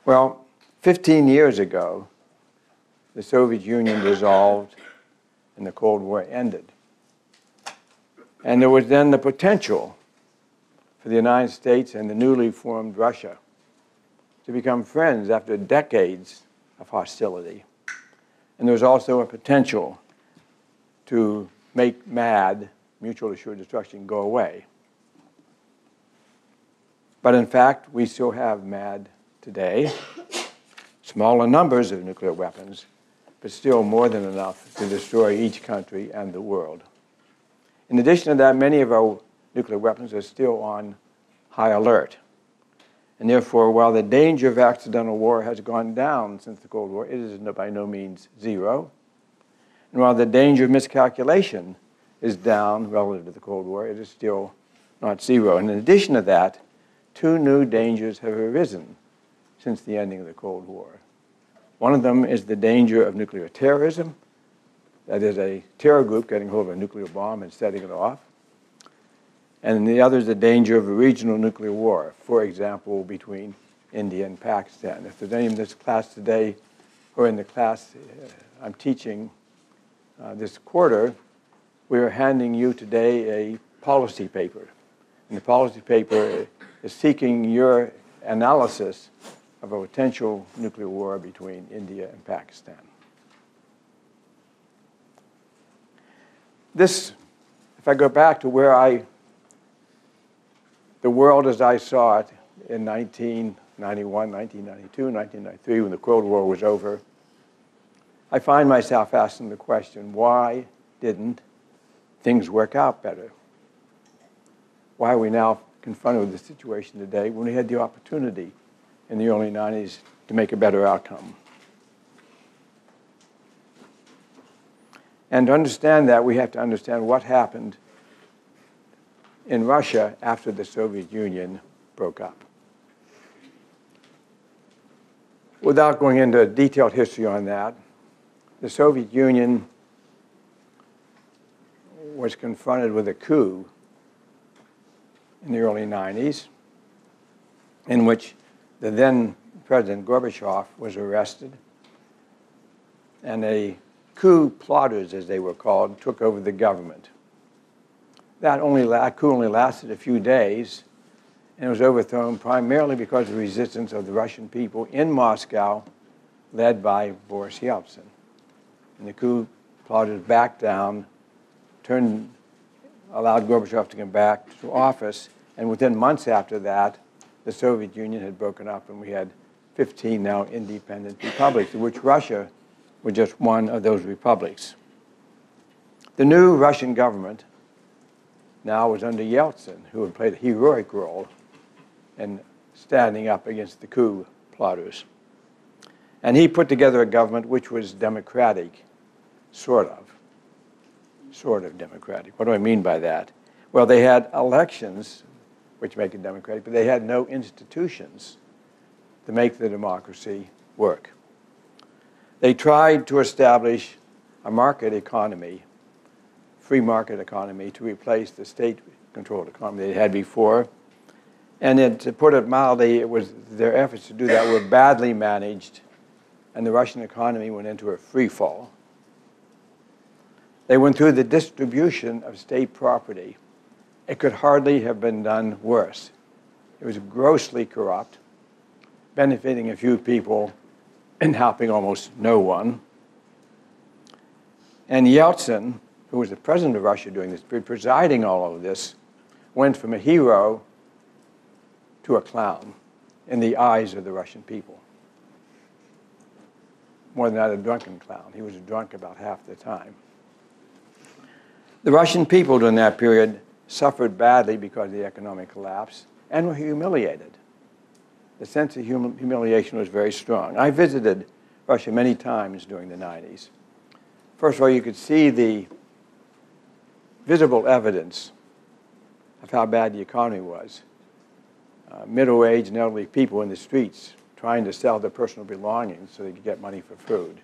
Well, 15 years ago, the Soviet Union dissolved and the Cold War ended. And there was then the potential for the United States and the newly formed Russia to become friends after decades of hostility. And there was also a potential to make MAD, mutual assured destruction, go away. But in fact, we still have MAD today, smaller numbers of nuclear weapons, but still more than enough to destroy each country and the world. In addition to that, many of our nuclear weapons are still on high alert. And therefore, while the danger of accidental war has gone down since the Cold War, it is by no means zero. And while the danger of miscalculation is down relative to the Cold War, it is still not zero. And in addition to that, two new dangers have arisen since the ending of the Cold War. One of them is the danger of nuclear terrorism. That is a terror group getting hold of a nuclear bomb and setting it off. And the other is the danger of a regional nuclear war, for example, between India and Pakistan. If there's any in this class today, or in the class I'm teaching this quarter, we are handing you today a policy paper. And the policy paper is seeking your analysis of a potential nuclear war between India and Pakistan. This, if I go back to the world as I saw it in 1991, 1992, 1993, when the Cold War was over, I find myself asking the question, why didn't things work out better? Why are we now confronted with the situation today when we had the opportunity in the early 90s to make a better outcome? And to understand that, we have to understand what happened in Russia after the Soviet Union broke up. Without going into a detailed history on that, the Soviet Union was confronted with a coup in the early 90s, in which the then President Gorbachev was arrested, and a coup plotters, as they were called, took over the government. That coup only lasted a few days, and it was overthrown primarily because of the resistance of the Russian people in Moscow, led by Boris Yeltsin. And the coup plotters backed down, allowed Gorbachev to come back to office, and within months after that, the Soviet Union had broken up, and we had 15 now independent republics, of which Russia was just one of those republics. The new Russian government now was under Yeltsin, who had played a heroic role in standing up against the coup plotters. And he put together a government which was democratic, sort of democratic. What do I mean by that? Well, they had elections, which make it democratic, but they had no institutions to make the democracy work. They tried to establish a market economy, free market economy, to replace the state-controlled economy they had before. And to put it mildly, their efforts to do that were badly managed, and the Russian economy went into a free fall. They went through the distribution of state property. It could hardly have been done worse. It was grossly corrupt, benefiting a few people and helping almost no one. And Yeltsin, who was the president of Russia during this period, presiding all of this, went from a hero to a clown in the eyes of the Russian people. More than that, a drunken clown. He was drunk about half the time. The Russian people during that period suffered badly because of the economic collapse and were humiliated. The sense of humiliation was very strong. I visited Russia many times during the 90s. First of all, you could see the visible evidence of how bad the economy was. Middle-aged and elderly people in the streets trying to sell their personal belongings so they could get money for food.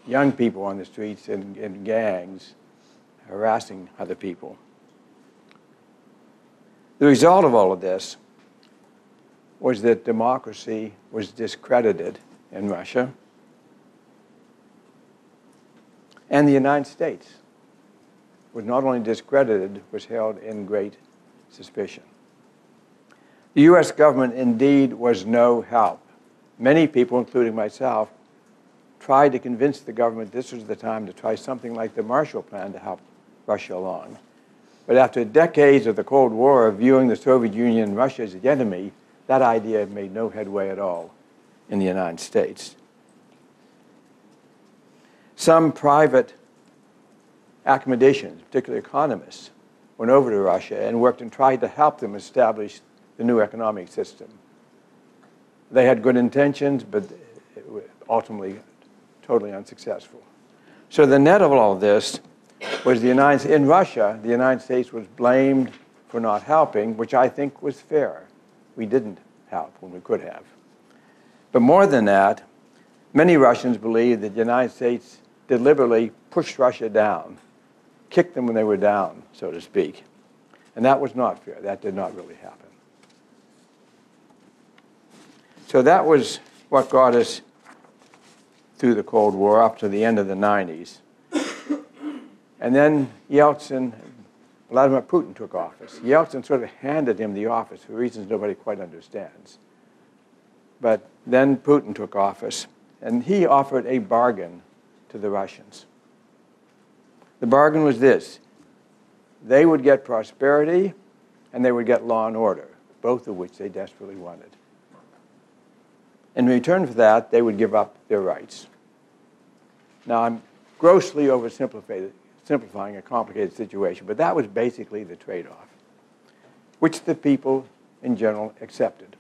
Young people on the streets in gangs harassing other people. The result of all of this was that democracy was discredited in Russia, and the United States was not only discredited, was held in great suspicion. The U.S. government indeed was no help. Many people, including myself, tried to convince the government this was the time to try something like the Marshall Plan to help Russia along. But after decades of the Cold War of viewing the Soviet Union and Russia as the enemy, that idea made no headway at all in the United States. Some private academicians, particularly economists, went over to Russia and worked and tried to help them establish the new economic system. They had good intentions, but it was ultimately totally unsuccessful. So the net of all of this was in Russia, the United States was blamed for not helping, which I think was fair. We didn't help when we could have. But more than that, many Russians believed that the United States deliberately pushed Russia down, kicked them when they were down, so to speak. And that was not fair. That did not really happen. So that was what got us through the Cold War up to the end of the 90s. And then Yeltsin, Vladimir Putin took office. Yeltsin sort of handed him the office for reasons nobody quite understands. But then Putin took office, and he offered a bargain to the Russians. The bargain was this: they would get prosperity, and they would get law and order, both of which they desperately wanted. In return for that, they would give up their rights. Now, I'm grossly oversimplifying a complicated situation, but that was basically the trade-off, which the people in general accepted.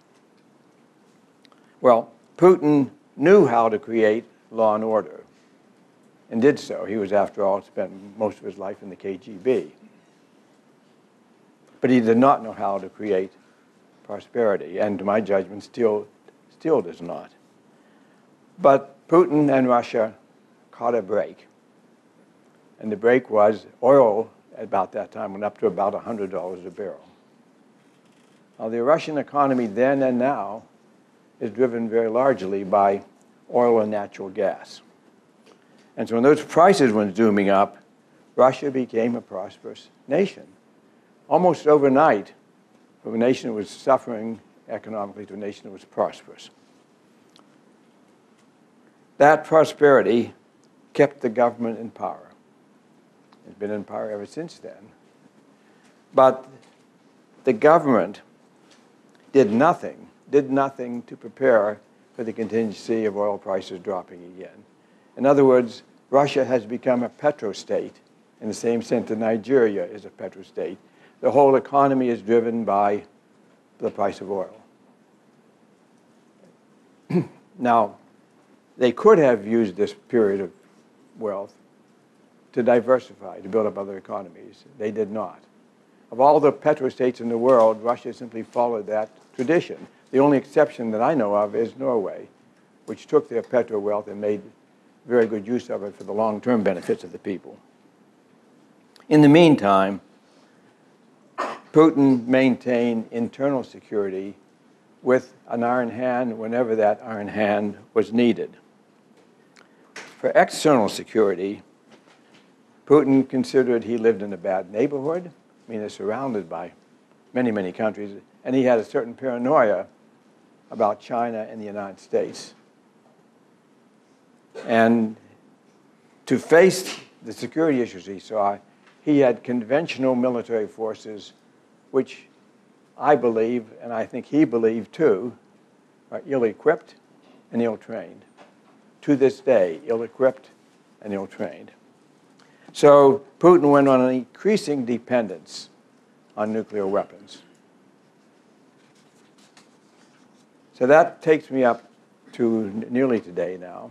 Well, Putin knew how to create law and order, and did so. He was, after all, spent most of his life in the KGB. But he did not know how to create prosperity, and to my judgment, still does not. But Putin and Russia caught a break. And the break was oil, at about that time, went up to about $100 a barrel. Now, the Russian economy then and now is driven very largely by oil and natural gas. And so when those prices went zooming up, Russia became a prosperous nation. Almost overnight, from a nation that was suffering economically to a nation that was prosperous. That prosperity kept the government in power. It's been in power ever since then. But the government did nothing to prepare for the contingency of oil prices dropping again. In other words, Russia has become a petrostate in the same sense that Nigeria is a petrostate. The whole economy is driven by the price of oil. Now, they could have used this period of wealth to diversify, to build up other economies. They did not. Of all the petrostates in the world, Russia simply followed that tradition. The only exception that I know of is Norway, which took their petro wealth and made very good use of it for the long-term benefits of the people. In the meantime, Putin maintained internal security with an iron hand whenever that iron hand was needed. For external security, Putin considered he lived in a bad neighborhood. I mean, they're surrounded by many, many countries, and he had a certain paranoia about China and the United States. And to face the security issues he saw, he had conventional military forces, which I believe, and I think he believed too, are ill-equipped and ill-trained. To this day, ill-equipped and ill-trained. So Putin went on an increasing dependence on nuclear weapons. So that takes me up to nearly today now.